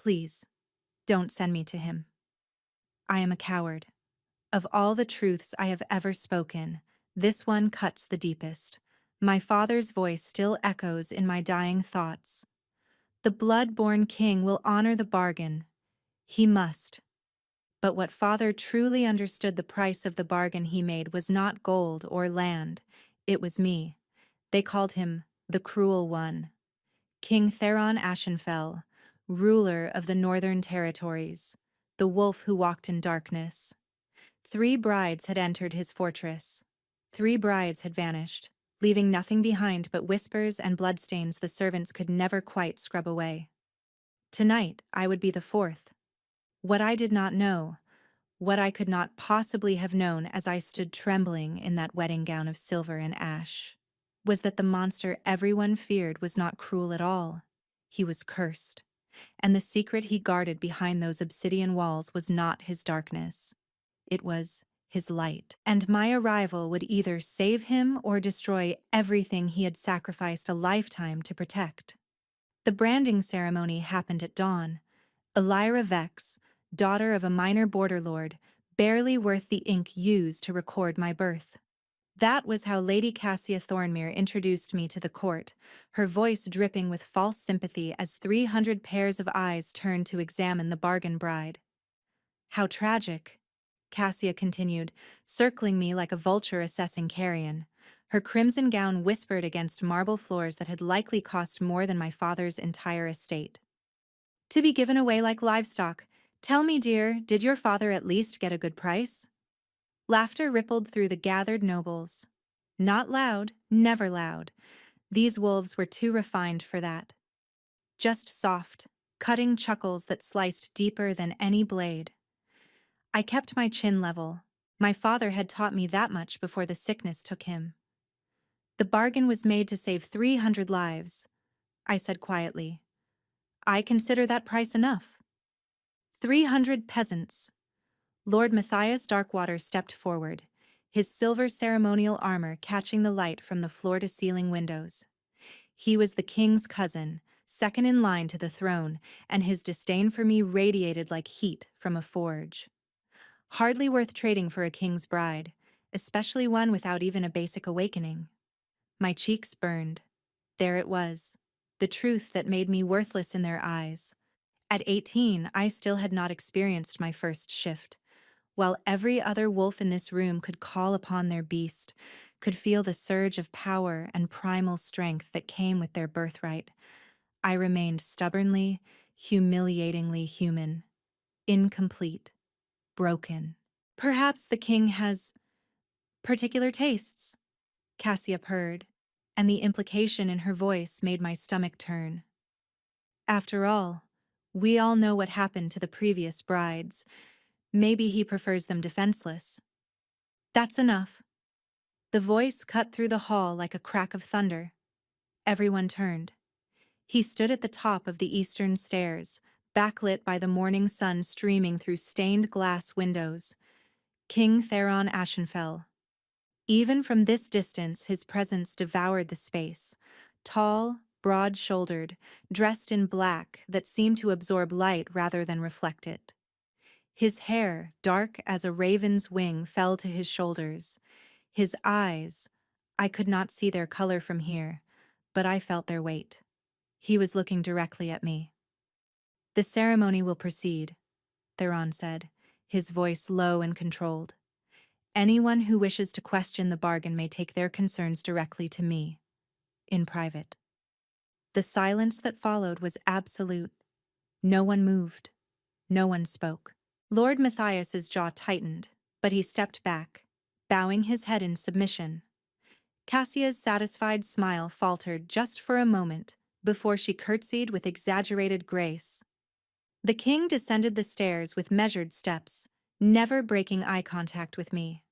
Please, don't send me to him. I am a coward. Of all the truths I have ever spoken, this one cuts the deepest. My father's voice still echoes in my dying thoughts. The blood-born king will honor the bargain. He must. But what father truly understood the price of the bargain he made was not gold or land. It was me. They called him the Cruel One. King Theron Ashenfell, ruler of the Northern Territories, the wolf who walked in darkness. 3 brides had entered his fortress. 3 brides had vanished, leaving nothing behind but whispers and bloodstains the servants could never quite scrub away. Tonight, I would be the 4th. What I did not know, what I could not possibly have known as I stood trembling in that wedding gown of silver and ash, was that the monster everyone feared was not cruel at all. He was cursed, and the secret he guarded behind those obsidian walls was not his darkness. It was his light, and my arrival would either save him or destroy everything he had sacrificed a lifetime to protect. The branding ceremony happened at dawn. Elira Vex, daughter of a minor border lord, barely worth the ink used to record my birth. That was how Lady Cassia Thornmere introduced me to the court, her voice dripping with false sympathy as 300 pairs of eyes turned to examine the bargain bride. How tragic, Cassia continued, circling me like a vulture assessing carrion. Her crimson gown whispered against marble floors that had likely cost more than my father's entire estate. To be given away like livestock. Tell me, dear, did your father at least get a good price? Laughter rippled through the gathered nobles. Not loud, never loud. These wolves were too refined for that. Just soft, cutting chuckles that sliced deeper than any blade. I kept my chin level. My father had taught me that much before the sickness took him. The bargain was made to save 300 lives, I said quietly. I consider that price enough. 300 peasants. Lord Matthias Darkwater stepped forward, his silver ceremonial armor catching the light from the floor-to-ceiling windows. He was the king's cousin, second in line to the throne, and his disdain for me radiated like heat from a forge. Hardly worth trading for a king's bride, especially one without even a basic awakening. My cheeks burned. There it was, the truth that made me worthless in their eyes. At 18, I still had not experienced my first shift. While every other wolf in this room could call upon their beast, could feel the surge of power and primal strength that came with their birthright, I remained stubbornly, humiliatingly human, incomplete, broken. Perhaps the king has particular tastes, Cassia purred, and the implication in her voice made my stomach turn. After all, we all know what happened to the previous brides. Maybe he prefers them defenseless. That's enough. The voice cut through the hall like a crack of thunder. Everyone turned. He stood at the top of the eastern stairs, backlit by the morning sun streaming through stained glass windows. King Theron Ashenfell. Even from this distance, his presence devoured the space. Tall, broad-shouldered, dressed in black that seemed to absorb light rather than reflect it. His hair, dark as a raven's wing, fell to his shoulders. His eyes, I could not see their color from here, but I felt their weight. He was looking directly at me. The ceremony will proceed, Theron said, his voice low and controlled. Anyone who wishes to question the bargain may take their concerns directly to me, in private. The silence that followed was absolute. No one moved. No one spoke. Lord Matthias's jaw tightened, but he stepped back, bowing his head in submission. Cassia's satisfied smile faltered just for a moment before she curtsied with exaggerated grace. The king descended the stairs with measured steps, never breaking eye contact with me.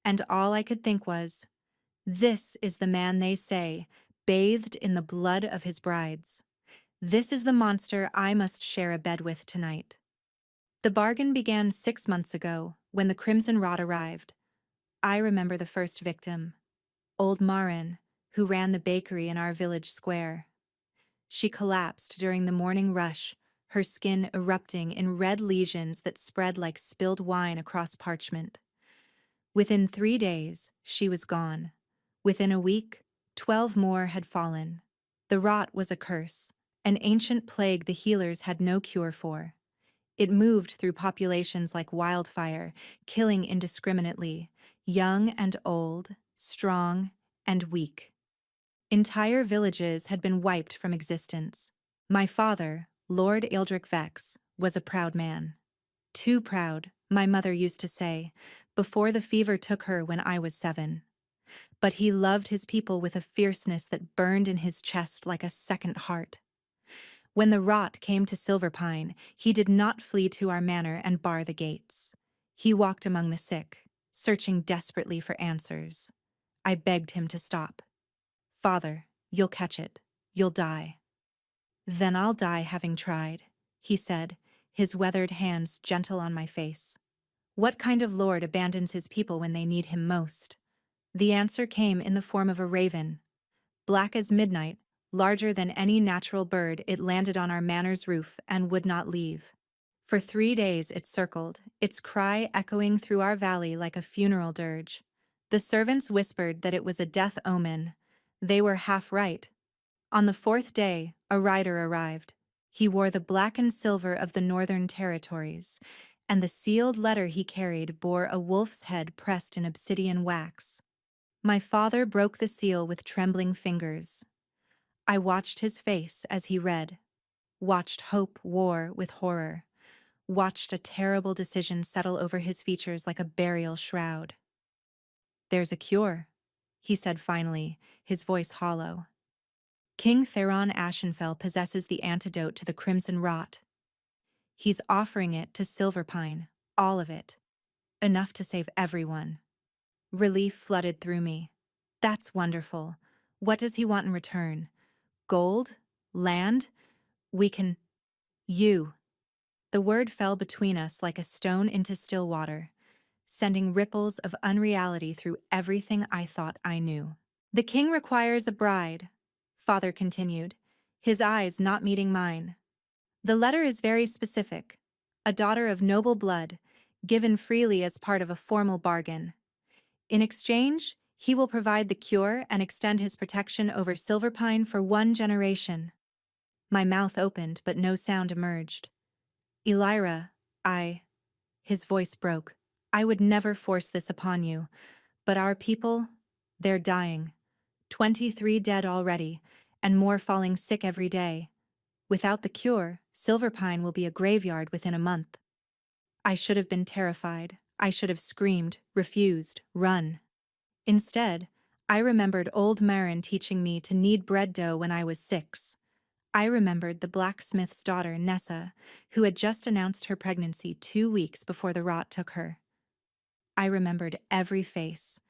And all I could think was, this is the man they say, bathed in the blood of his brides. This is the monster I must share a bed with tonight. The bargain began 6 months ago, when the Crimson Rod arrived. I remember the first victim, old Marin, who ran the bakery in our village square. She collapsed during the morning rush, her skin erupting in red lesions that spread like spilled wine across parchment. Within 3 days, she was gone. Within a week, 12 more had fallen. The rot was a curse, an ancient plague the healers had no cure for. It moved through populations like wildfire, killing indiscriminately, young and old, strong and weak. Entire villages had been wiped from existence. My father, Lord Ildric Vex, was a proud man. Too proud, my mother used to say, before the fever took her when I was 7. But he loved his people with a fierceness that burned in his chest like a second heart. When the rot came to Silverpine, he did not flee to our manor and bar the gates. He walked among the sick, searching desperately for answers. I begged him to stop. "Father, you'll catch it. You'll die." "Then I'll die having tried," he said, his weathered hands gentle on my face. What kind of lord abandons his people when they need him most? The answer came in the form of a raven. Black as midnight, larger than any natural bird, it landed on our manor's roof and would not leave. For 3 days it circled, its cry echoing through our valley like a funeral dirge. The servants whispered that it was a death omen. They were half right. On the 4th day, a rider arrived. He wore the black and silver of the Northern Territories, and the sealed letter he carried bore a wolf's head pressed in obsidian wax. My father broke the seal with trembling fingers. I watched his face as he read, watched hope war with horror, watched a terrible decision settle over his features like a burial shroud. "There's a cure," he said finally, his voice hollow. "King Theron Ashenfell possesses the antidote to the crimson rot. He's offering it to Silverpine, all of it. Enough to save everyone." Relief flooded through me. "That's wonderful. What does he want in return? Gold? Land? We can—" "You." The word fell between us like a stone into still water, sending ripples of unreality through everything I thought I knew. "The king requires a bride," Father continued, his eyes not meeting mine. "The letter is very specific. A daughter of noble blood, given freely as part of a formal bargain. In exchange, he will provide the cure and extend his protection over Silverpine for 1 generation." My mouth opened, but no sound emerged. "Elira, his voice broke. "I would never force this upon you, but our people, they're dying. 23 dead already, and more falling sick every day. Without the cure, Silverpine will be a graveyard within a month." I should have been terrified. I should have screamed, refused, run. Instead, I remembered old Marin teaching me to knead bread dough when I was 6. I remembered the blacksmith's daughter, Nessa, who had just announced her pregnancy 2 weeks before the rot took her. I remembered every face,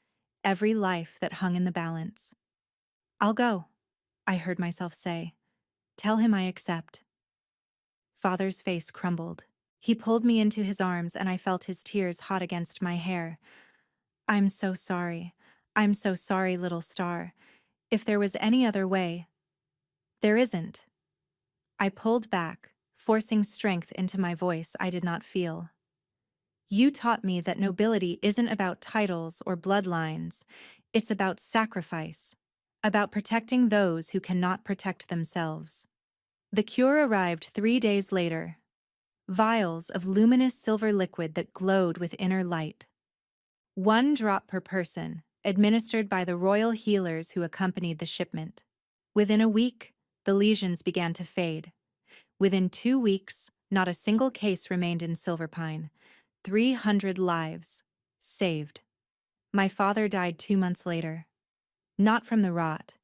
every life that hung in the balance. "I'll go," I heard myself say. "Tell him I accept." Father's face crumbled. He pulled me into his arms and I felt his tears hot against my hair. "I'm so sorry. I'm so sorry, little star. If there was any other way—" "There isn't." I pulled back, forcing strength into my voice I did not feel. "You taught me that nobility isn't about titles or bloodlines. It's about sacrifice, about protecting those who cannot protect themselves." The cure arrived 3 days later. Vials of luminous silver liquid that glowed with inner light. 1 drop per person, administered by the royal healers who accompanied the shipment. Within a week, the lesions began to fade. Within 2 weeks, not a single case remained in Silverpine. 300 lives saved. My father died 2 months later. Not from the rot.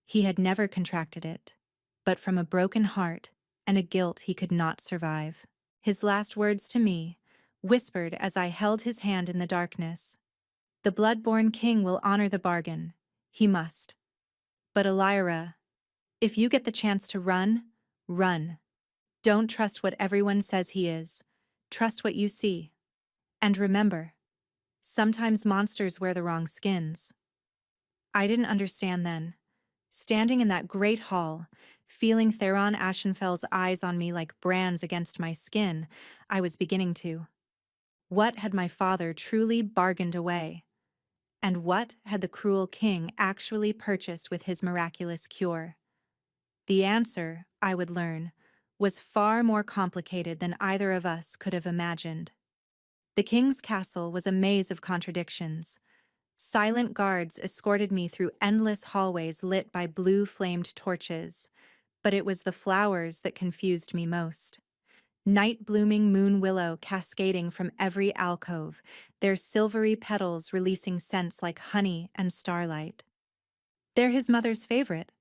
He had never contracted it, but from a broken heart and a guilt he could not survive. His last words to me, whispered as I held his hand in the darkness: "The blood-born king will honor the bargain. He must. But Elira, if you get the chance to run, run. Don't trust what everyone says he is. Trust what you see. And remember, sometimes monsters wear the wrong skins." I didn't understand then. Standing in that great hall, Feeling Theron Ashenfell's eyes on me like brands against my skin, I was beginning to. What had my father truly bargained away? And what had the cruel king actually purchased with his miraculous cure? The answer, I would learn, was far more complicated than either of us could have imagined. The king's castle was a maze of contradictions. Silent guards escorted me through endless hallways lit by blue-flamed torches, but it was the flowers that confused me most. Night-blooming moon willow cascading from every alcove, their silvery petals releasing scents like honey and starlight. "They're his mother's favorite,"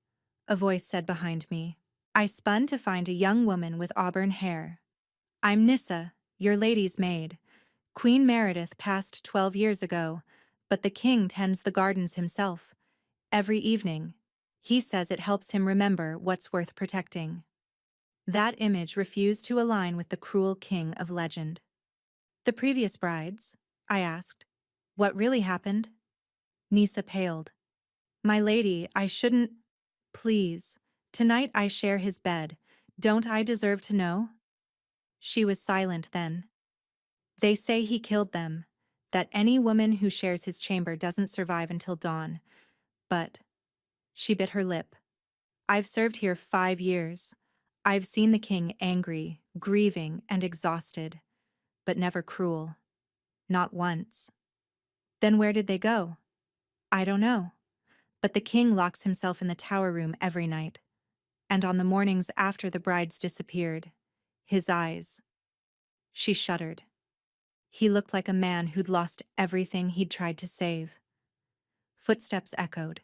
a voice said behind me. I spun to find a young woman with auburn hair. "I'm Nissa, your lady's maid. Queen Meredith passed 12 years ago, but the king tends the gardens himself. Every evening. He says it helps him remember what's worth protecting." That image refused to align with the cruel king of legend. "The previous brides?" I asked. "What really happened?" Nisa paled. "My lady, I shouldn't—" "Please. Tonight I share his bed. Don't I deserve to know?" She was silent then. "They say he killed them, that any woman who shares his chamber doesn't survive until dawn. But—" she bit her lip. "I've served here 5 years. I've seen the king angry, grieving, and exhausted, but never cruel. Not once." "Then where did they go?" "I don't know. But the king locks himself in the tower room every night. And on the mornings after the brides disappeared, his eyes—" She shuddered. "He looked like a man who'd lost everything he'd tried to save." Footsteps echoed.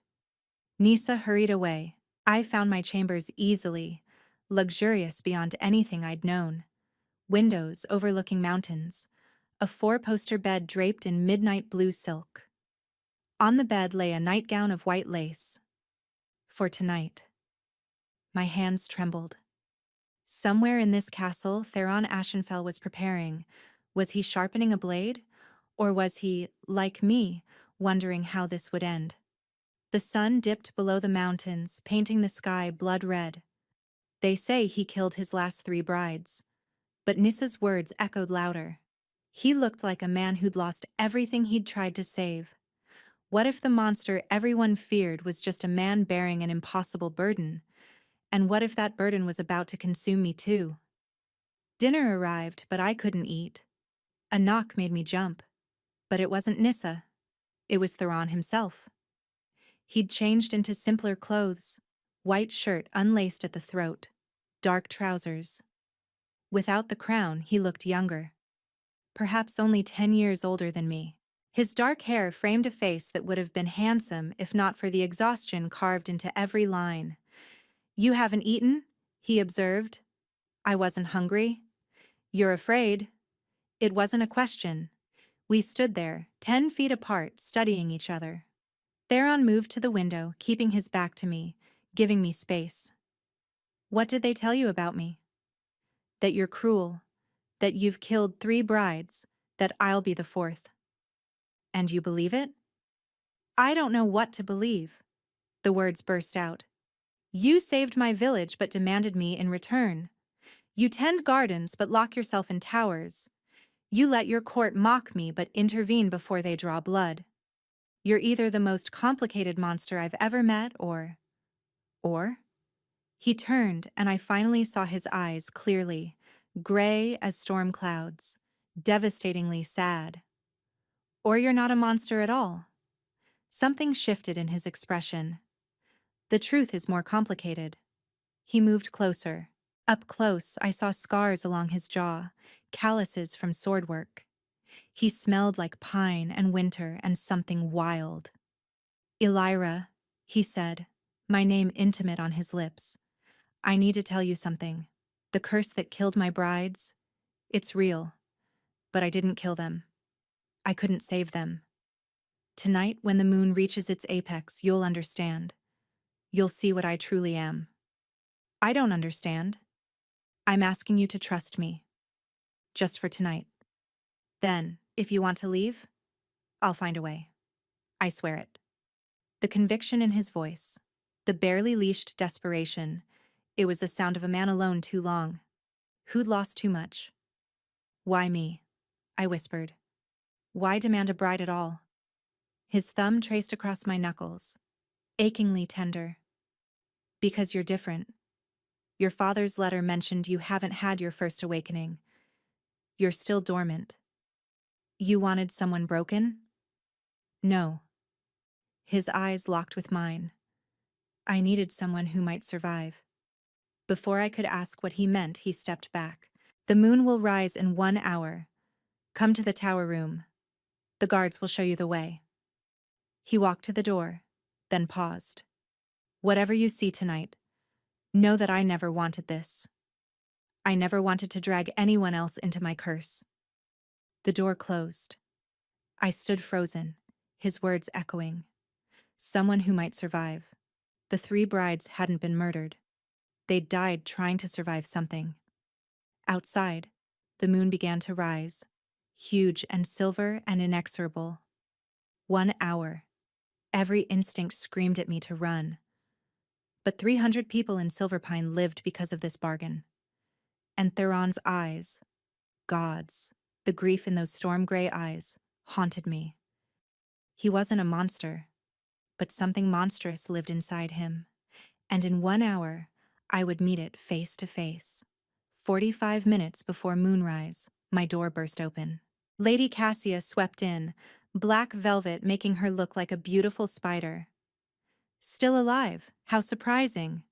Nisa hurried away. I found my chambers easily, luxurious beyond anything I'd known. Windows overlooking mountains, a 4-poster bed draped in midnight blue silk. On the bed lay a nightgown of white lace. For tonight. My hands trembled. Somewhere in this castle, Theron Ashenfell was preparing. Was he sharpening a blade? Or was he, like me, wondering how this would end? The sun dipped below the mountains, painting the sky blood red. They say he killed his last 3 brides. But Nissa's words echoed louder. He looked like a man who'd lost everything he'd tried to save. What if the monster everyone feared was just a man bearing an impossible burden? And what if that burden was about to consume me too? Dinner arrived, but I couldn't eat. A knock made me jump. But it wasn't Nissa. It was Theron himself. He'd changed into simpler clothes. White shirt unlaced at the throat. Dark trousers. Without the crown, he looked younger. Perhaps only 10 years older than me. His dark hair framed a face that would have been handsome if not for the exhaustion carved into every line. "You haven't eaten?" he observed. I wasn't hungry. "You're afraid." It wasn't a question. We stood there, 10 feet apart, studying each other. Theron moved to the window, keeping his back to me, giving me space. "What did they tell you about me?" "That you're cruel. That you've killed 3 brides. That I'll be the 4th. "And you believe it?" "I don't know what to believe." The words burst out. "You saved my village but demanded me in return. You tend gardens but lock yourself in towers. You let your court mock me but intervene before they draw blood. You're either the most complicated monster I've ever met or—" He turned and I finally saw his eyes clearly, gray as storm clouds, devastatingly sad. "Or you're not a monster at all." Something shifted in his expression. "The truth is more complicated." He moved closer. Up close, I saw scars along his jaw, calluses from sword work. He smelled like pine and winter and something wild. "Elira," he said, my name intimate on his lips. "I need to tell you something. The curse that killed my brides, it's real. But I didn't kill them. I couldn't save them. Tonight, when the moon reaches its apex, you'll understand. You'll see what I truly am." "I don't understand." "I'm asking you to trust me. Just for tonight. Then, if you want to leave, I'll find a way. I swear it." The conviction in his voice, the barely leashed desperation, It was the sound of a man alone too long. Who'd lost too much? Why me? I whispered. Why demand a bride at all? His thumb traced across my knuckles, achingly tender. Because you're different. Your father's letter mentioned you haven't had your first awakening. You're still dormant. You wanted someone broken? No. His eyes locked with mine. I needed someone who might survive. Before I could ask what he meant, he stepped back. The moon will rise in 1 hour. Come to the tower room. The guards will show you the way. He walked to the door, then paused. Whatever you see tonight, know that I never wanted this. I never wanted to drag anyone else into my curse. The door closed. I stood frozen, his words echoing. Someone who might survive. The 3 brides hadn't been murdered. They'd died trying to survive something. Outside, the moon began to rise, huge and silver and inexorable. 1 hour. Every instinct screamed at me to run. But 300 people in Silverpine lived because of this bargain. And Theron's eyes, gods, the grief in those storm-gray eyes, haunted me. He wasn't a monster, but something monstrous lived inside him. And in 1 hour, I would meet it face to face. 45 minutes before moonrise, my door burst open. Lady Cassia swept in, black velvet making her look like a beautiful spider. Still alive, how surprising.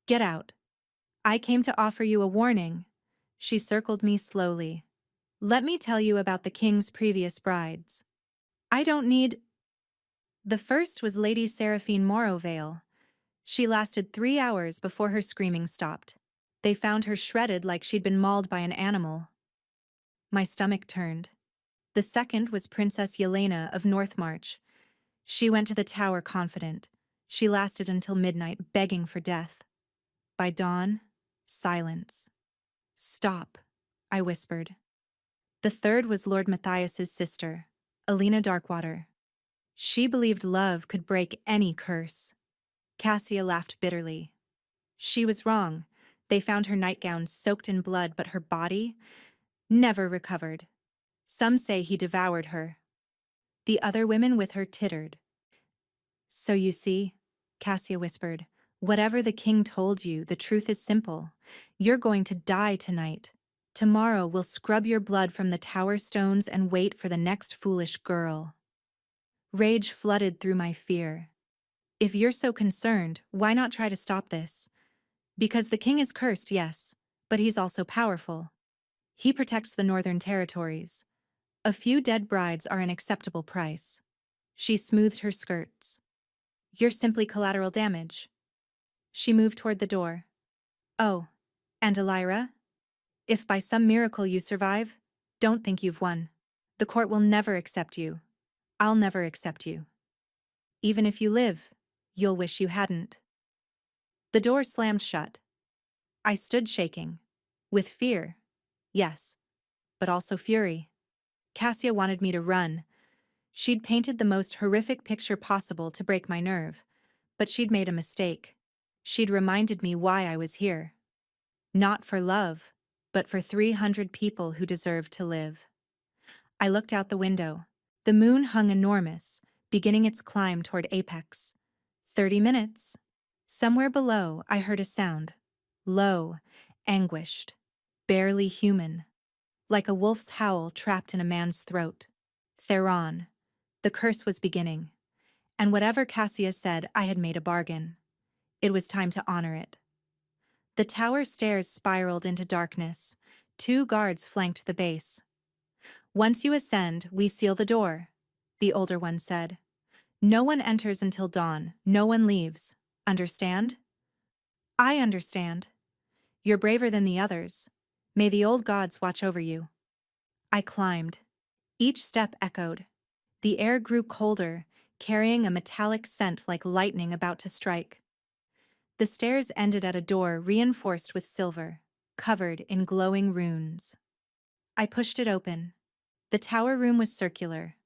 Get out. I came to offer you a warning. She circled me slowly. Let me tell you about the king's previous brides. I don't need... The first was Lady Seraphine Morovale. She lasted 3 hours before her screaming stopped. They found her shredded like she'd been mauled by an animal. My stomach turned. The second was Princess Yelena of Northmarch. She went to the tower confident. She lasted until midnight, begging for death. By dawn, silence. Stop, I whispered. The third was Lord Matthias's sister, Alina Darkwater. She believed love could break any curse. Cassia laughed bitterly. She was wrong. They found her nightgown soaked in blood, but her body never recovered. Some say he devoured her. The other women with her tittered. So you see, Cassia whispered, whatever the king told you, the truth is simple. You're going to die tonight. Tomorrow we'll scrub your blood from the tower stones and wait for the next foolish girl. Rage flooded through my fear. If you're so concerned, why not try to stop this? Because the king is cursed, yes, but he's also powerful. He protects the northern territories. A few dead brides are an acceptable price. She smoothed her skirts. You're simply collateral damage. She moved toward the door. Oh, and Elira? If by some miracle you survive, don't think you've won. The court will never accept you. I'll never accept you. Even if you live, you'll wish you hadn't. The door slammed shut. I stood shaking. With fear, yes, but also fury. Cassia wanted me to run. She'd painted the most horrific picture possible to break my nerve, but she'd made a mistake. She'd reminded me why I was here. Not for love, but for 300 people who deserved to live. I looked out the window. The moon hung enormous, beginning its climb toward apex. 30 minutes. Somewhere below, I heard a sound. Low, anguished, barely human. Like a wolf's howl trapped in a man's throat. Theron. The curse was beginning. And whatever Cassia said, I had made a bargain. It was time to honor it. The tower stairs spiraled into darkness. 2 guards flanked the base. Once you ascend, we seal the door, the older one said. No one enters until dawn, no one leaves. Understand? I understand. You're braver than the others. May the old gods watch over you. I climbed. Each step echoed. The air grew colder, carrying a metallic scent like lightning about to strike. The stairs ended at a door reinforced with silver, covered in glowing runes. I pushed it open. The tower room was circular,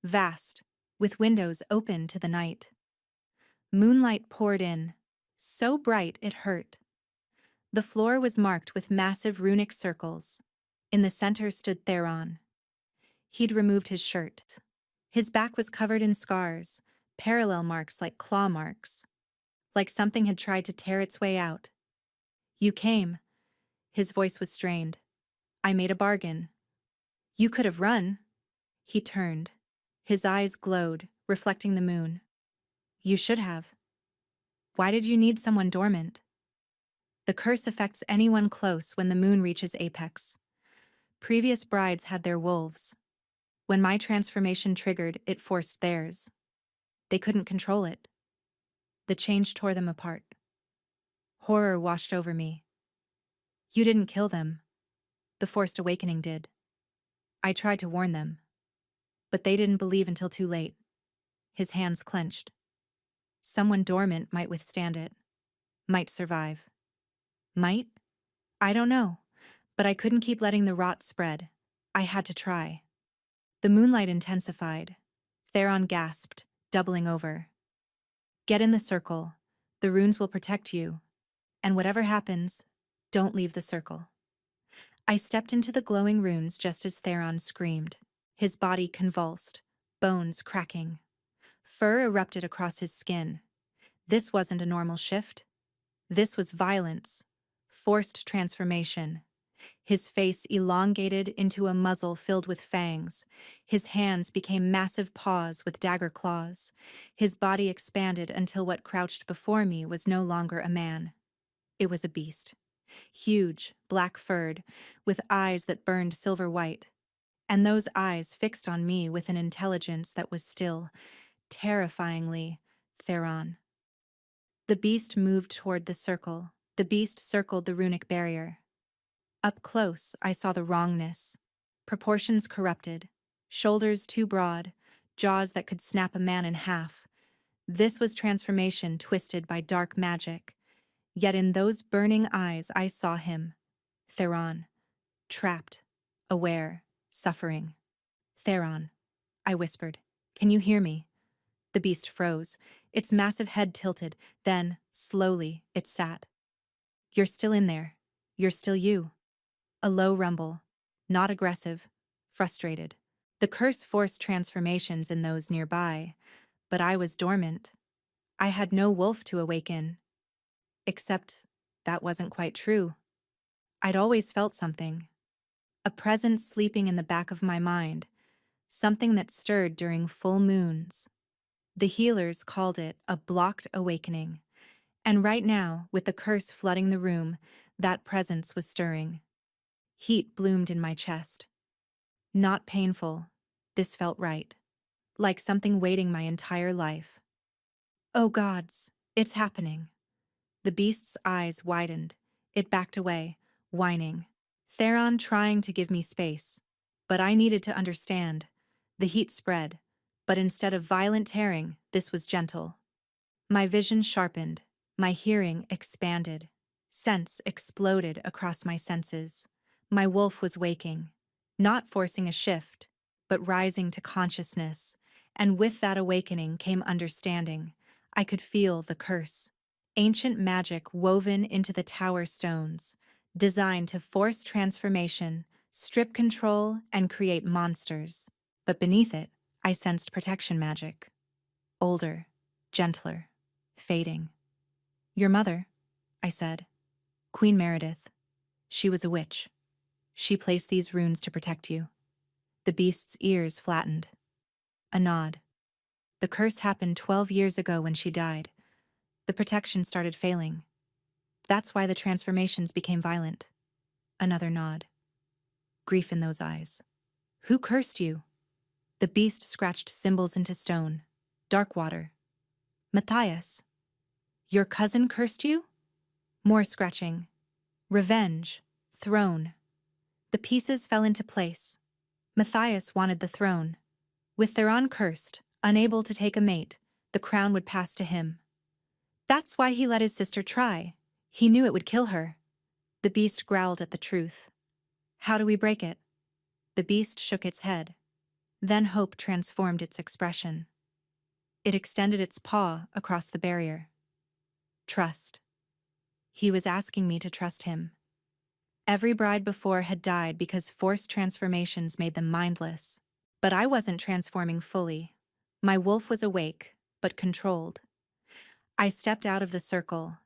vast, with windows open to the night. Moonlight poured in, so bright it hurt. The floor was marked with massive runic circles. In the center stood Theron. He'd removed his shirt. His back was covered in scars, parallel marks like claw marks, like something had tried to tear its way out. You came. His voice was strained. I made a bargain. You could have run. He turned. His eyes glowed, reflecting the moon. You should have. Why did you need someone dormant? The curse affects anyone close when the moon reaches apex. Previous brides had their wolves. When my transformation triggered, it forced theirs. They couldn't control it. The change tore them apart. Horror washed over me. You didn't kill them. The forced awakening did. I tried to warn them. But they didn't believe until too late. His hands clenched. Someone dormant might withstand it. Might survive. Might? I don't know. But I couldn't keep letting the rot spread. I had to try. The moonlight intensified. Theron gasped, doubling over. Get in the circle. The runes will protect you. And whatever happens, don't leave the circle. I stepped into the glowing runes just as Theron screamed. His body convulsed, bones cracking. Fur erupted across his skin. This wasn't a normal shift. This was violence. Forced transformation. His face elongated into a muzzle filled with fangs. His hands became massive paws with dagger claws. His body expanded until what crouched before me was no longer a man. It was a beast. Huge, black-furred, with eyes that burned silver white. And those eyes fixed on me with an intelligence that was still, terrifyingly, Theron. The beast moved toward the circle. The beast circled the runic barrier. Up close, I saw the wrongness. Proportions corrupted, shoulders too broad, jaws that could snap a man in half. This was transformation twisted by dark magic. Yet in those burning eyes I saw him. Theron. Trapped. Aware. Suffering. Theron. I whispered. Can you hear me? The beast froze, its massive head tilted, then, slowly, it sat. You're still in there. You're still you. A low rumble. Not aggressive. Frustrated. The curse forced transformations in those nearby, but I was dormant. I had no wolf to awaken. Except that wasn't quite true. I'd always felt something. A presence sleeping in the back of my mind. Something that stirred during full moons. The healers called it a blocked awakening. And right now, with the curse flooding the room, that presence was stirring. Heat bloomed in my chest. Not painful. This felt right. Like something waiting my entire life. Oh gods, it's happening. The beast's eyes widened. It backed away, whining. Theron trying to give me space. But I needed to understand. The heat spread. But instead of violent tearing, this was gentle. My vision sharpened. My hearing expanded. Sense exploded across my senses. My wolf was waking. Not forcing a shift, but rising to consciousness. And with that awakening came understanding. I could feel the curse. Ancient magic woven into the tower stones, designed to force transformation, strip control, and create monsters. But beneath it, I sensed protection magic. Older, gentler, fading. Your mother, I said. Queen Meredith. She was a witch. She placed these runes to protect you. The beast's ears flattened. A nod. The curse happened 12 years ago when she died. The protection started failing. That's why the transformations became violent. Another nod. Grief in those eyes. Who cursed you? The beast scratched symbols into stone. Dark water. Matthias. Your cousin cursed you? More scratching. Revenge. Throne. The pieces fell into place. Matthias wanted the throne. With Theron cursed, unable to take a mate, the crown would pass to him. That's why he let his sister try. He knew it would kill her. The beast growled at the truth. How do we break it? The beast shook its head. Then hope transformed its expression. It extended its paw across the barrier. Trust. He was asking me to trust him. Every bride before had died because forced transformations made them mindless. But I wasn't transforming fully. My wolf was awake, but controlled. I stepped out of the circle.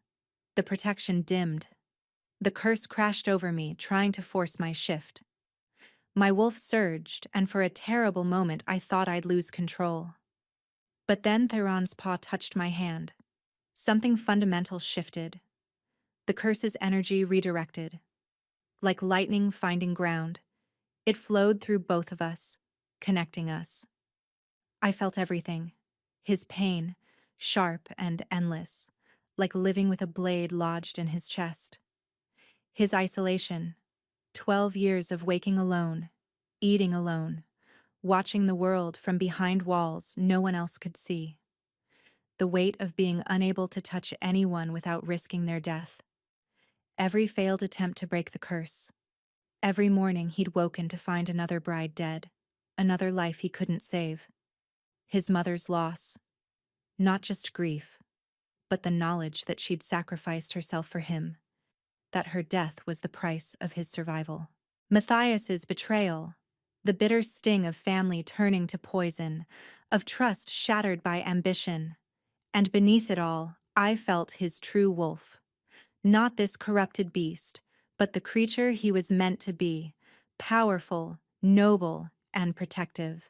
The protection dimmed. The curse crashed over me, trying to force my shift. My wolf surged, and for a terrible moment I thought I'd lose control. But then Theron's paw touched my hand. Something fundamental shifted. The curse's energy redirected. Like lightning finding ground, it flowed through both of us, connecting us. I felt everything. His pain, sharp and endless, like living with a blade lodged in his chest. His isolation, 12 years of waking alone, eating alone, watching the world from behind walls no one else could see. The weight of being unable to touch anyone without risking their death. Every failed attempt to break the curse. Every morning he'd woken to find another bride dead, another life he couldn't save. His mother's loss. Not just grief, but the knowledge that she'd sacrificed herself for him, that her death was the price of his survival. Matthias's betrayal, the bitter sting of family turning to poison, of trust shattered by ambition. And beneath it all, I felt his true wolf. Not this corrupted beast, but the creature he was meant to be, powerful, noble, and protective.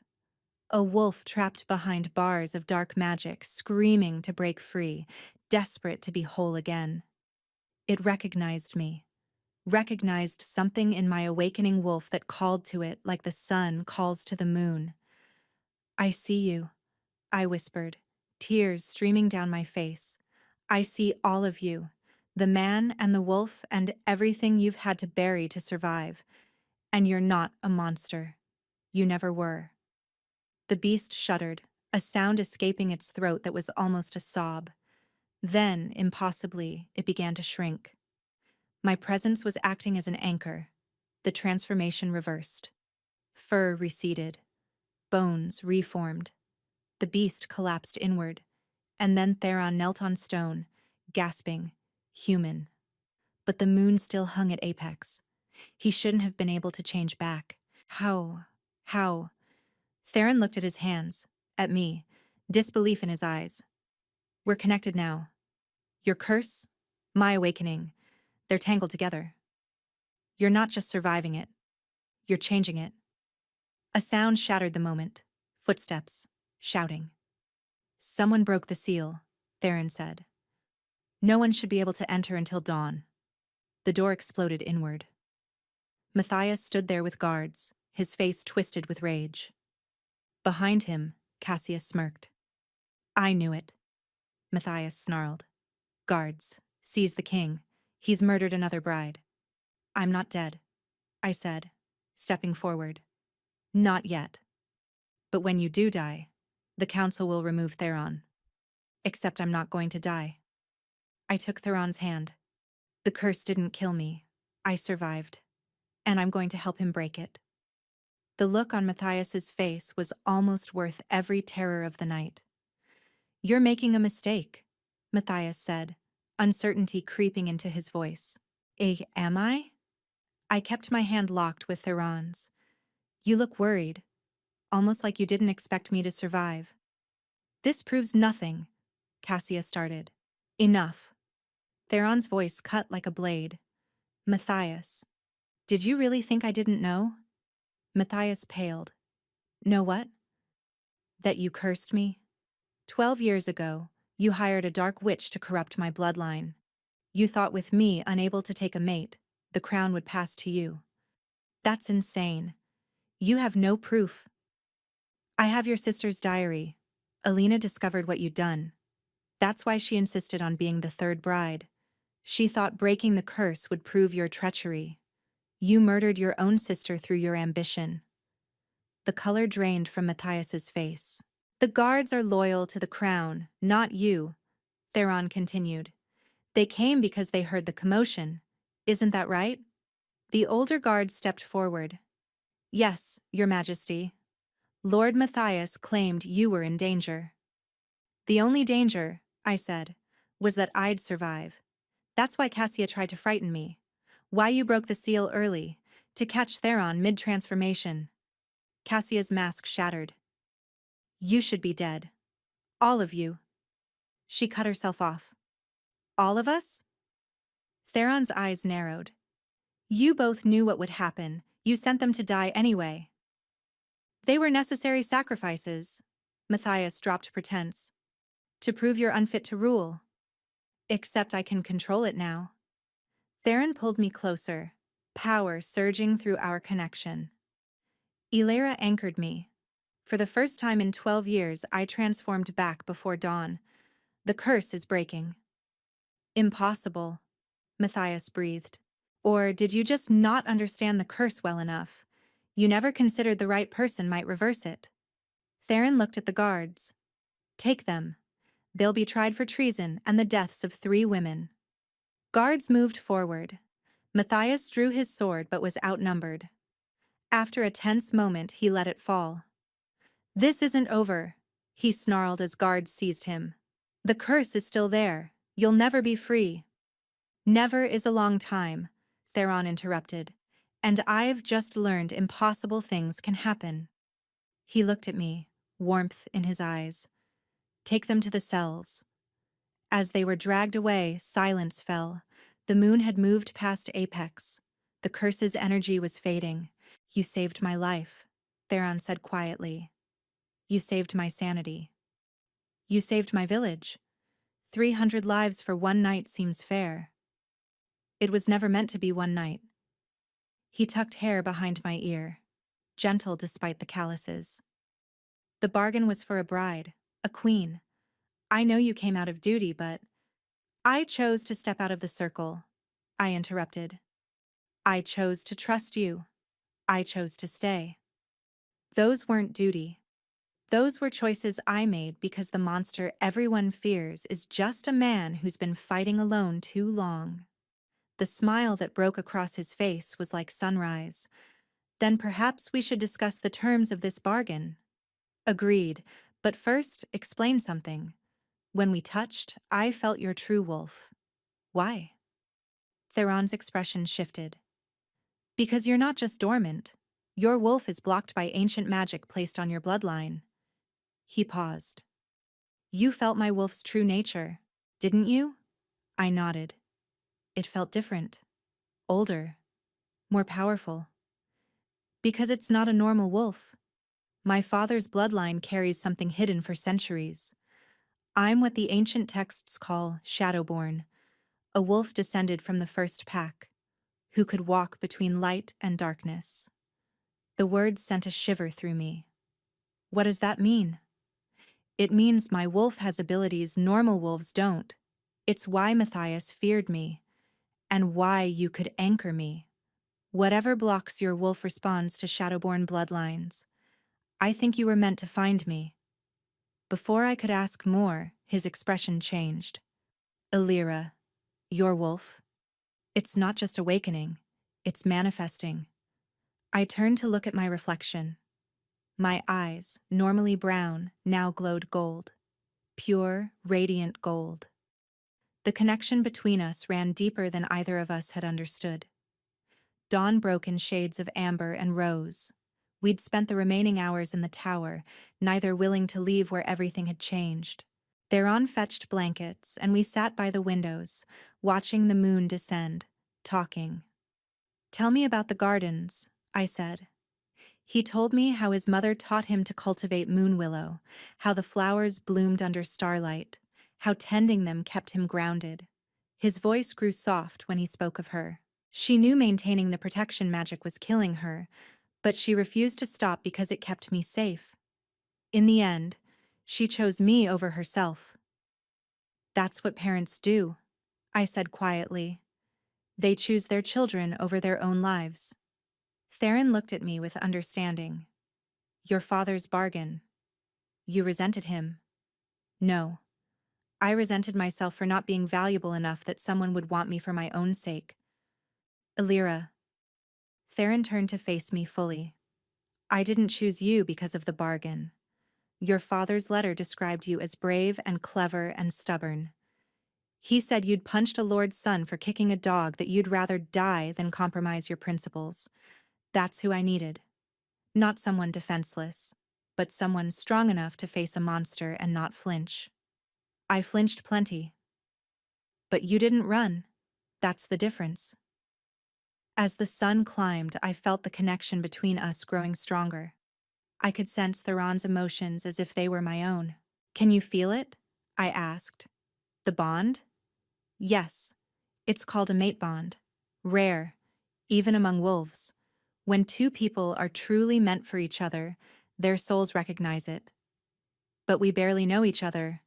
A wolf trapped behind bars of dark magic, screaming to break free, desperate to be whole again. It recognized me, recognized something in my awakening wolf that called to it like the sun calls to the moon. "I see you," I whispered, tears streaming down my face. "I see all of you, the man and the wolf and everything you've had to bury to survive. And you're not a monster. You never were." The beast shuddered, a sound escaping its throat that was almost a sob. Then, impossibly, it began to shrink. My presence was acting as an anchor. The transformation reversed. Fur receded. Bones reformed. The beast collapsed inward. And then Theron knelt on stone, gasping, human. But the moon still hung at apex. He shouldn't have been able to change back. How? How? Theron looked at his hands, at me, disbelief in his eyes. "We're connected now. Your curse, my awakening, they're tangled together. You're not just surviving it, you're changing it." A sound shattered the moment. Footsteps, shouting. "Someone broke the seal," Theron said. "No one should be able to enter until dawn." The door exploded inward. Matthias stood there with guards, his face twisted with rage. Behind him, Cassius smirked. "I knew it," Matthias snarled. "Guards, seize the king. He's murdered another bride." "I'm not dead," I said, stepping forward. "Not yet. But when you do die, the council will remove Theron. Except I'm not going to die." I took Theron's hand. "The curse didn't kill me. I survived. And I'm going to help him break it." The look on Matthias's face was almost worth every terror of the night. "You're making a mistake," Matthias said, uncertainty creeping into his voice. Am I?" I kept my hand locked with Theron's. "You look worried, almost like you didn't expect me to survive." "This proves nothing," Cassia started. "Enough." Theron's voice cut like a blade. "Matthias, did you really think I didn't know?" Matthias paled. "Know what?" "That you cursed me? 12 years ago, you hired a dark witch to corrupt my bloodline. You thought with me unable to take a mate, the crown would pass to you. That's insane. You have no proof." "I have your sister's diary. Alina discovered what you'd done. That's why she insisted on being the third bride. She thought breaking the curse would prove your treachery. You murdered your own sister through your ambition." The color drained from Matthias's face. "The guards are loyal to the crown, not you," Theron continued. "They came because they heard the commotion. Isn't that right?" The older guard stepped forward. "Yes, Your Majesty. Lord Matthias claimed you were in danger." "The only danger," I said, "was that I'd survive. That's why Cassia tried to frighten me. Why you broke the seal early, to catch Theron mid-transformation. Cassia's mask shattered. You should be dead. All of you. She cut herself off. All of us? Theron's eyes narrowed. You both knew what would happen. You sent them to die anyway. They were necessary sacrifices. Matthias dropped pretense. To prove you're unfit to rule. Except I can control it now. Theron pulled me closer, power surging through our connection. Illyra anchored me. For the first time in 12 years, I transformed back before dawn. The curse is breaking. Impossible, Matthias breathed. Or did you just not understand the curse well enough? You never considered the right person might reverse it. Theron looked at the guards. Take them. They'll be tried for treason and the deaths of 3 women. Guards moved forward. Matthias drew his sword but was outnumbered. After a tense moment, he let it fall. This isn't over, he snarled as guards seized him. The curse is still there. You'll never be free. Never is a long time, Theron interrupted. And I've just learned impossible things can happen. He looked at me, warmth in his eyes. Take them to the cells. As they were dragged away, silence fell. The moon had moved past apex. The curse's energy was fading. You saved my life, Theron said quietly. You saved my sanity. You saved my village. 300 lives for one night seems fair. It was never meant to be one night. He tucked hair behind my ear, gentle despite the calluses. The bargain was for a bride, a queen. I know you came out of duty, but I chose to step out of the circle, I interrupted. I chose to trust you. I chose to stay. Those weren't duty. Those were choices I made because the monster everyone fears is just a man who's been fighting alone too long. The smile that broke across his face was like sunrise. Then perhaps we should discuss the terms of this bargain. Agreed, but first, explain something. When we touched, I felt your true wolf. Why? Theron's expression shifted. Because you're not just dormant. Your wolf is blocked by ancient magic placed on your bloodline. He paused. You felt my wolf's true nature, didn't you? I nodded. It felt different. Older. More powerful. Because it's not a normal wolf. My father's bloodline carries something hidden for centuries. I'm what the ancient texts call Shadowborn, a wolf descended from the first pack, who could walk between light and darkness. The word sent a shiver through me. What does that mean? It means my wolf has abilities normal wolves don't. It's why Matthias feared me, and why you could anchor me. Whatever blocks your wolf responds to Shadowborn bloodlines. I think you were meant to find me. Before I could ask more, his expression changed. Illyra, your wolf. It's not just awakening, it's manifesting. I turned to look at my reflection. My eyes, normally brown, now glowed gold. Pure, radiant gold. The connection between us ran deeper than either of us had understood. Dawn broke in shades of amber and rose. We'd spent the remaining hours in the tower, neither willing to leave where everything had changed. Theron fetched blankets, and we sat by the windows, watching the moon descend, talking. Tell me about the gardens, I said. He told me how his mother taught him to cultivate moon willow, how the flowers bloomed under starlight, how tending them kept him grounded. His voice grew soft when he spoke of her. She knew maintaining the protection magic was killing her, but she refused to stop because it kept me safe. In the end, she chose me over herself. That's what parents do, I said quietly. They choose their children over their own lives. Theron looked at me with understanding. Your father's bargain. You resented him. No. I resented myself for not being valuable enough that someone would want me for my own sake. Illyra. Theron turned to face me fully. I didn't choose you because of the bargain. Your father's letter described you as brave and clever and stubborn. He said you'd punched a lord's son for kicking a dog, that you'd rather die than compromise your principles. That's who I needed. Not someone defenseless, but someone strong enough to face a monster and not flinch. I flinched plenty. But you didn't run. That's the difference. As the sun climbed, I felt the connection between us growing stronger. I could sense Theron's emotions as if they were my own. Can you feel it? I asked. The bond? Yes. It's called a mate bond. Rare, even among wolves. When two people are truly meant for each other, their souls recognize it. But we barely know each other.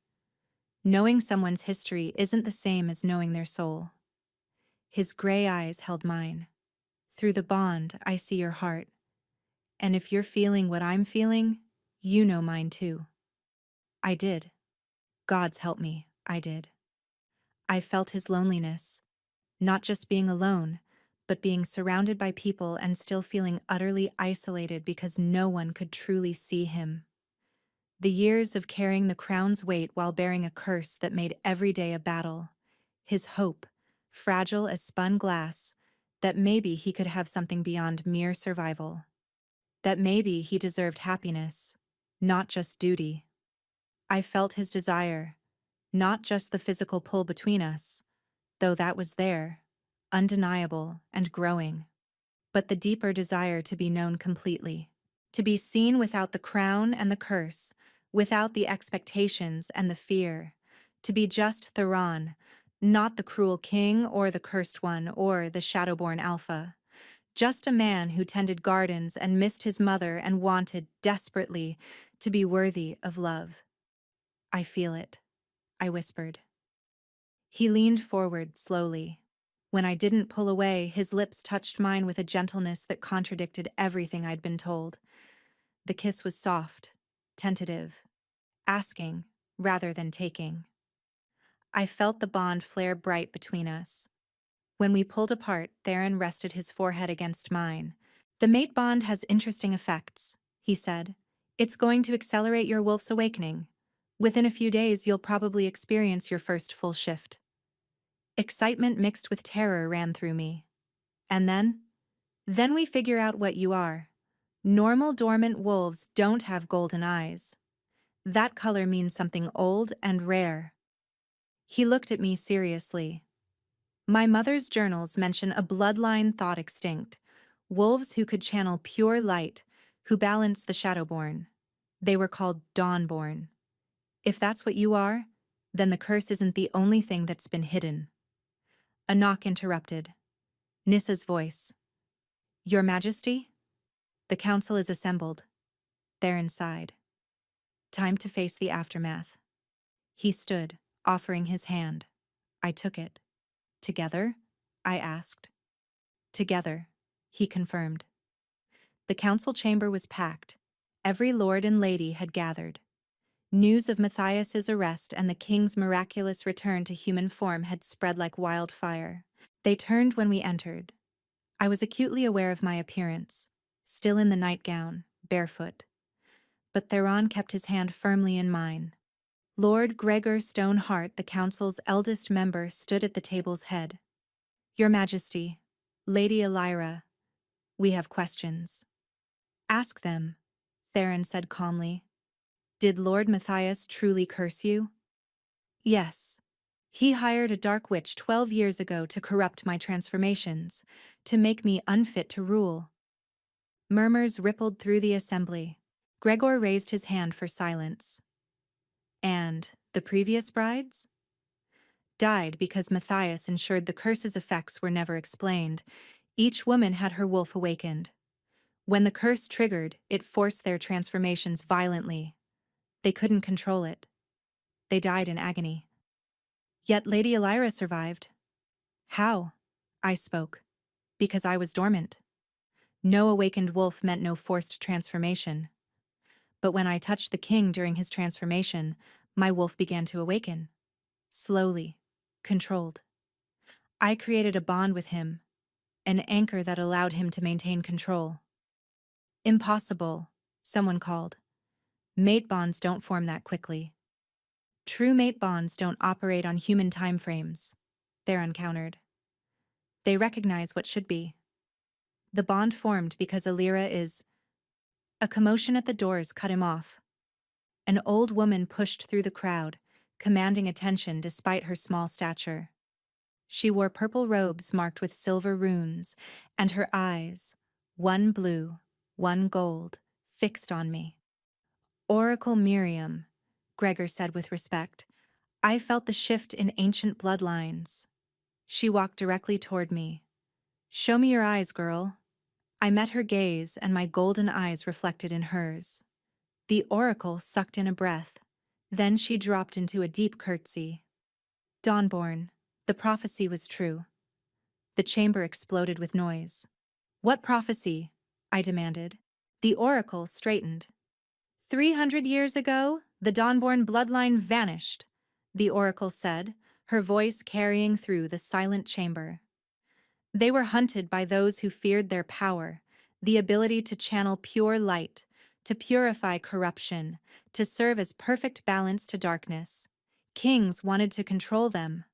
Knowing someone's history isn't the same as knowing their soul. His gray eyes held mine. Through the bond, I see your heart. And if you're feeling what I'm feeling, you know mine too. I did. God's help me, I did. I felt his loneliness. Not just being alone, but being surrounded by people and still feeling utterly isolated because no one could truly see him. The years of carrying the crown's weight while bearing a curse that made every day a battle. His hope, fragile as spun glass, that maybe he could have something beyond mere survival. That maybe he deserved happiness, not just duty. I felt his desire, not just the physical pull between us, though that was there, undeniable and growing, but the deeper desire to be known completely, to be seen without the crown and the curse, without the expectations and the fear, to be just Theron, not the cruel king or the cursed one or the shadowborn alpha, just a man who tended gardens and missed his mother and wanted desperately to be worthy of love. I feel it, I whispered. He leaned forward slowly. When I didn't pull away, his lips touched mine with a gentleness that contradicted everything I'd been told. The kiss was soft, tentative, asking rather than taking. I felt the bond flare bright between us. When we pulled apart, Theron rested his forehead against mine. The mate bond has interesting effects, he said. It's going to accelerate your wolf's awakening. Within a few days, you'll probably experience your first full shift. Excitement mixed with terror ran through me. And then? Then we figure out what you are. Normal dormant wolves don't have golden eyes. That color means something old and rare. He looked at me seriously. My mother's journals mention a bloodline thought extinct. Wolves who could channel pure light, who balance the shadowborn. They were called dawnborn. If that's what you are, then the curse isn't the only thing that's been hidden. A knock interrupted. Nissa's voice. Your Majesty? The council is assembled. They're inside. Time to face the aftermath. He stood, offering his hand. I took it. Together? I asked. Together, he confirmed. The council chamber was packed. Every lord and lady had gathered. News of Matthias's arrest and the king's miraculous return to human form had spread like wildfire. They turned when we entered. I was acutely aware of my appearance, still in the nightgown, barefoot. But Theron kept his hand firmly in mine. Lord Gregor Stoneheart, the council's eldest member, stood at the table's head. Your Majesty, Lady Elira, we have questions. Ask them, Theron said calmly. Did Lord Matthias truly curse you? Yes. He hired a dark witch 12 years ago to corrupt my transformations, to make me unfit to rule. Murmurs rippled through the assembly. Gregor raised his hand for silence. And the previous brides? Died because Matthias ensured the curse's effects were never explained. Each woman had her wolf awakened. When the curse triggered, it forced their transformations violently. They couldn't control it. They died in agony. Yet Lady Elira survived. How? I spoke. Because I was dormant. No awakened wolf meant no forced transformation. But when I touched the king during his transformation, my wolf began to awaken. Slowly. Controlled. I created a bond with him, an anchor that allowed him to maintain control. Impossible, someone called. Mate bonds don't form that quickly. True mate bonds don't operate on human time frames. They're uncountered. They recognize what should be. The bond formed because Alira is. A commotion at the doors cut him off. An old woman pushed through the crowd, commanding attention despite her small stature. She wore purple robes marked with silver runes, and her eyes, one blue, one gold, fixed on me. Oracle Miriam, Gregor said with respect. I felt the shift in ancient bloodlines. She walked directly toward me. Show me your eyes, girl. I met her gaze, and my golden eyes reflected in hers. The oracle sucked in a breath. Then she dropped into a deep curtsy. Dawnborn, the prophecy was true. The chamber exploded with noise. What prophecy? I demanded. The oracle straightened. 300 years ago, the Dawnborn bloodline vanished, the oracle said, her voice carrying through the silent chamber. They were hunted by those who feared their power, the ability to channel pure light, to purify corruption, to serve as perfect balance to darkness. Kings wanted to control them.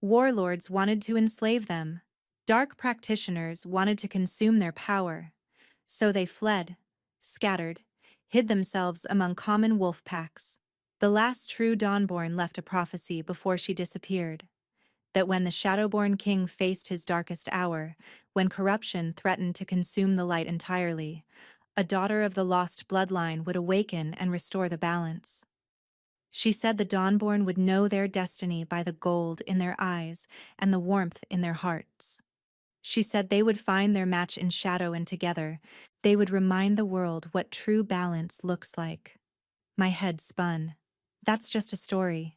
Warlords wanted to enslave them. Dark practitioners wanted to consume their power. So they fled, scattered, hid themselves among common wolf packs. The last true Dawnborn left a prophecy before she disappeared. That when the Shadowborn King faced his darkest hour, when corruption threatened to consume the light entirely, a daughter of the lost bloodline would awaken and restore the balance. She said the Dawnborn would know their destiny by the gold in their eyes and the warmth in their hearts. She said they would find their match in shadow, and together, they would remind the world what true balance looks like. My head spun. That's just a story.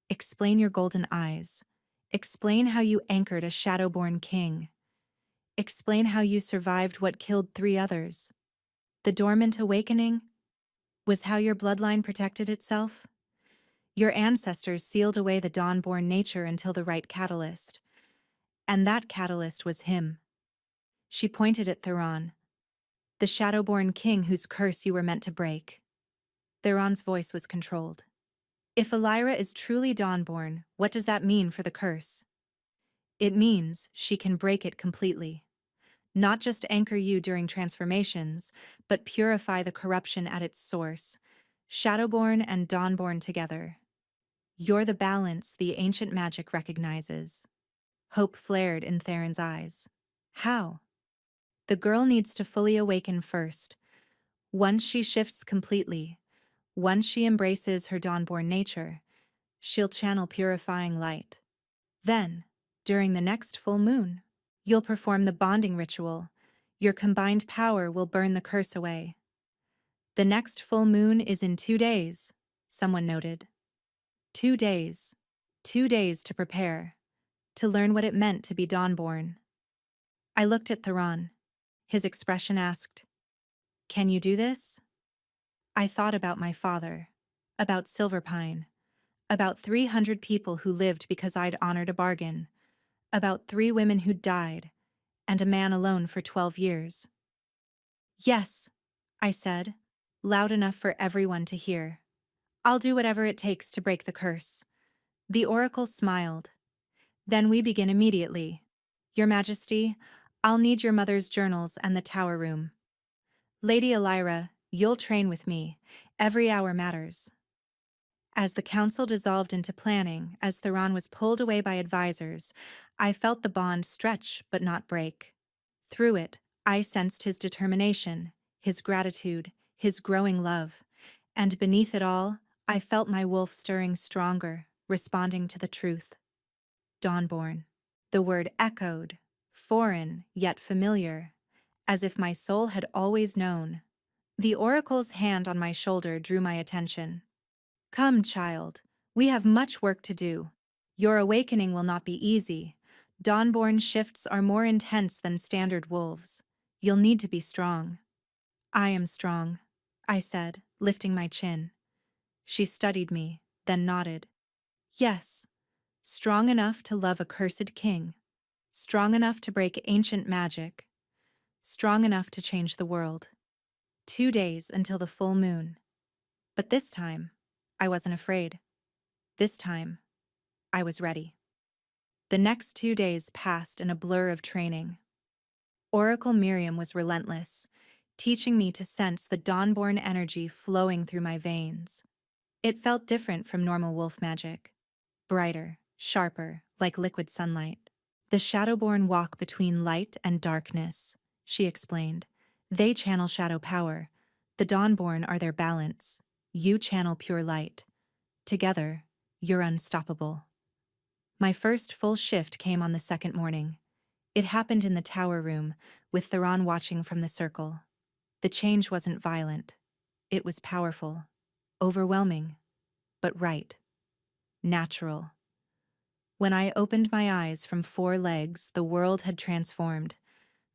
Explain your golden eyes. Explain how you anchored a Shadowborn king. Explain how you survived what killed 3 others. The dormant awakening was how your bloodline protected itself. Your ancestors sealed away the Dawnborn nature until the right catalyst. And that catalyst was him. She pointed at Theron, the Shadowborn king whose curse you were meant to break. Theron's voice was controlled. If Alira is truly Dawnborn, what does that mean for the curse? It means she can break it completely. Not just anchor you during transformations, but purify the corruption at its source, Shadowborn and Dawnborn together. You're the balance the ancient magic recognizes. Hope flared in Theron's eyes. How? The girl needs to fully awaken first. Once she shifts completely, once she embraces her Dawnborn nature, she'll channel purifying light. Then, during the next full moon, you'll perform the bonding ritual. Your combined power will burn the curse away. The next full moon is in 2 days, someone noted. 2 days. 2 days to prepare, to learn what it meant to be Dawnborn. I looked at Theron. His expression asked, "Can you do this?" I thought about my father, about Silverpine, about 300 people who lived because I'd honored a bargain, about 3 women who died, and a man alone for 12 years. Yes, I said, loud enough for everyone to hear. I'll do whatever it takes to break the curse. The oracle smiled. Then we begin immediately. Your Majesty, I'll need your mother's journals and the tower room. Lady Alira, you'll train with me. Every hour matters. As the council dissolved into planning, as Theron was pulled away by advisors, I felt the bond stretch but not break. Through it, I sensed his determination, his gratitude, his growing love. And beneath it all, I felt my wolf stirring stronger, responding to the truth. Dawnborn. The word echoed, foreign yet familiar, as if my soul had always known. The oracle's hand on my shoulder drew my attention. Come, child, we have much work to do. Your awakening will not be easy. Dawnborn shifts are more intense than standard wolves. You'll need to be strong. I am strong, I said, lifting my chin. She studied me, then nodded. Yes, strong enough to love a cursed king. Strong enough to break ancient magic. Strong enough to change the world. 2 days until the full moon. But this time, I wasn't afraid. This time, I was ready. The next 2 days passed in a blur of training. Oracle Miriam was relentless, teaching me to sense the dawnborn energy flowing through my veins. It felt different from normal wolf magic, brighter, sharper, like liquid sunlight. The Shadowborn walk between light and darkness, she explained. They channel shadow power. The Dawnborn are their balance. You channel pure light. Together, you're unstoppable. My first full shift came on the second morning. It happened in the tower room, with Theron watching from the circle. The change wasn't violent. It was powerful, overwhelming, but right, natural. When I opened my eyes from 4 legs, the world had transformed.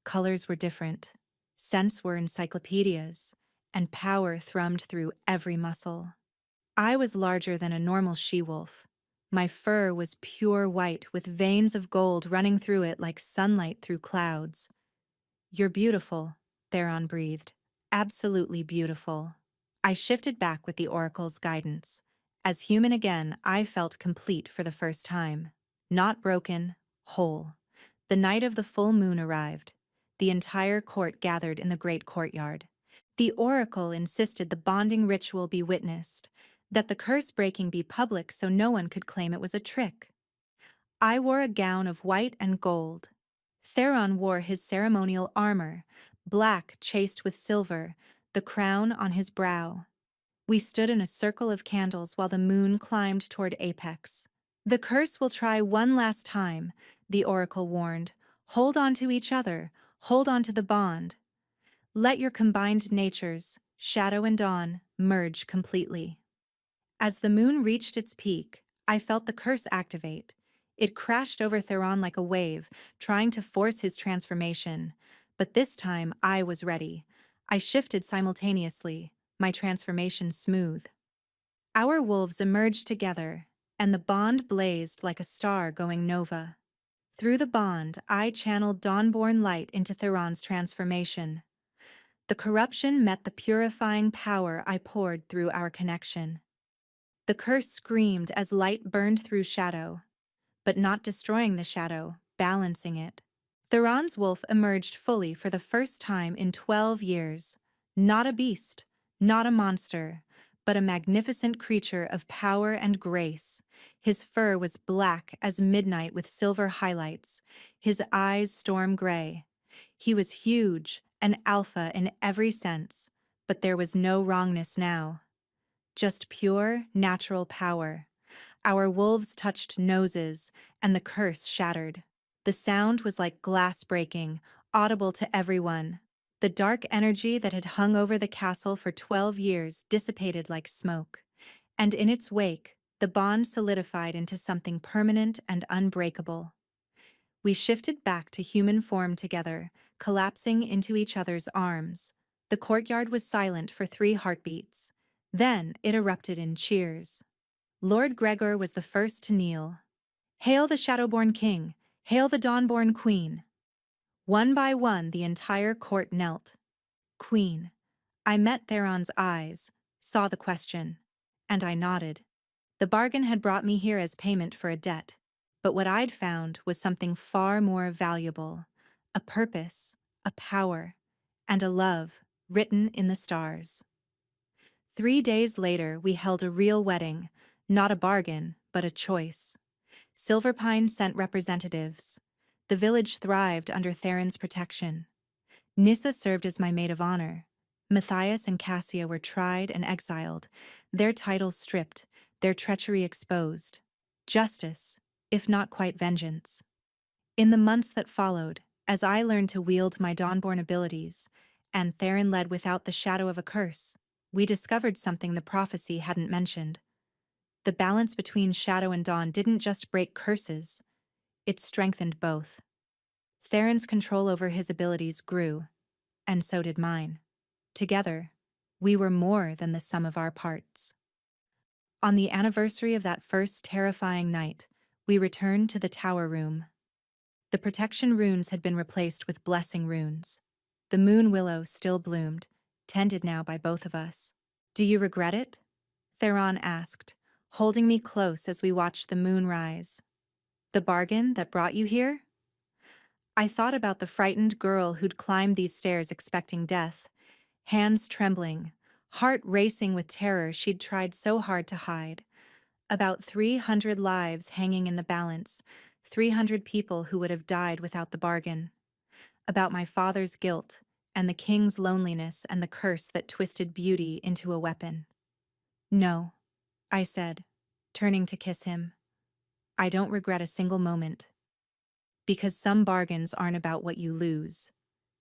Colors were different, scents were encyclopedias, and power thrummed through every muscle. I was larger than a normal she-wolf. My fur was pure white with veins of gold running through it like sunlight through clouds. You're beautiful, Theron breathed. Absolutely beautiful. I shifted back with the oracle's guidance. As human again, I felt complete for the first time. Not broken, whole. The night of the full moon arrived. The entire court gathered in the great courtyard. The oracle insisted the bonding ritual be witnessed, that the curse breaking be public so no one could claim it was a trick. I wore a gown of white and gold. Theron wore his ceremonial armor, black chased with silver, the crown on his brow. We stood in a circle of candles while the moon climbed toward apex. The curse will try one last time, the oracle warned. Hold on to each other, hold on to the bond. Let your combined natures, shadow and dawn, merge completely. As the moon reached its peak, I felt the curse activate. It crashed over Theron like a wave, trying to force his transformation. But this time, I was ready. I shifted simultaneously, my transformation smooth. Our wolves emerged together, and the bond blazed like a star going nova. Through the bond, I channeled dawnborn light into Theron's transformation. The corruption met the purifying power I poured through our connection. The curse screamed as light burned through shadow, but not destroying the shadow, balancing it. Theron's wolf emerged fully for the first time in 12 years. Not a beast, not a monster, but a magnificent creature of power and grace. His fur was black as midnight with silver highlights, his eyes storm gray. He was huge, an alpha in every sense, but there was no wrongness now. Just pure, natural power. Our wolves touched noses, and the curse shattered. The sound was like glass breaking, audible to everyone. The dark energy that had hung over the castle for 12 years dissipated like smoke. And in its wake, the bond solidified into something permanent and unbreakable. We shifted back to human form together, collapsing into each other's arms. The courtyard was silent for 3 heartbeats. Then it erupted in cheers. Lord Gregor was the first to kneel. Hail the Shadowborn King! Hail the Dawnborn Queen! One by one, the entire court knelt. Queen. I met Theron's eyes, saw the question, and I nodded. The bargain had brought me here as payment for a debt, but what I'd found was something far more valuable. A purpose, a power, and a love written in the stars. 3 days later, we held a real wedding, not a bargain, but a choice. Silverpine sent representatives. The village thrived under Theron's protection. Nissa served as my maid of honor. Matthias and Cassia were tried and exiled, their titles stripped, their treachery exposed. Justice, if not quite vengeance. In the months that followed, as I learned to wield my Dawnborn abilities, and Theron led without the shadow of a curse, we discovered something the prophecy hadn't mentioned. The balance between shadow and dawn didn't just break curses, it strengthened both. Theron's control over his abilities grew, and so did mine. Together, we were more than the sum of our parts. On the anniversary of that first terrifying night, we returned to the tower room. The protection runes had been replaced with blessing runes. The moon willow still bloomed, tended now by both of us. Do you regret it? Theron asked, holding me close as we watched the moon rise. The bargain that brought you here? I thought about the frightened girl who'd climbed these stairs expecting death, hands trembling, heart racing with terror she'd tried so hard to hide. About 300 lives hanging in the balance, 300 people who would have died without the bargain. About my father's guilt, and the king's loneliness and the curse that twisted beauty into a weapon. No, I said, turning to kiss him. I don't regret a single moment. Because some bargains aren't about what you lose.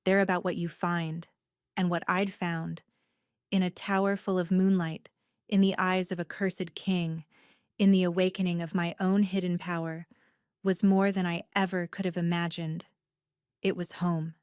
They're about what you find. And what I'd found, in a tower full of moonlight, in the eyes of a cursed king, in the awakening of my own hidden power, was more than I ever could have imagined. It was home.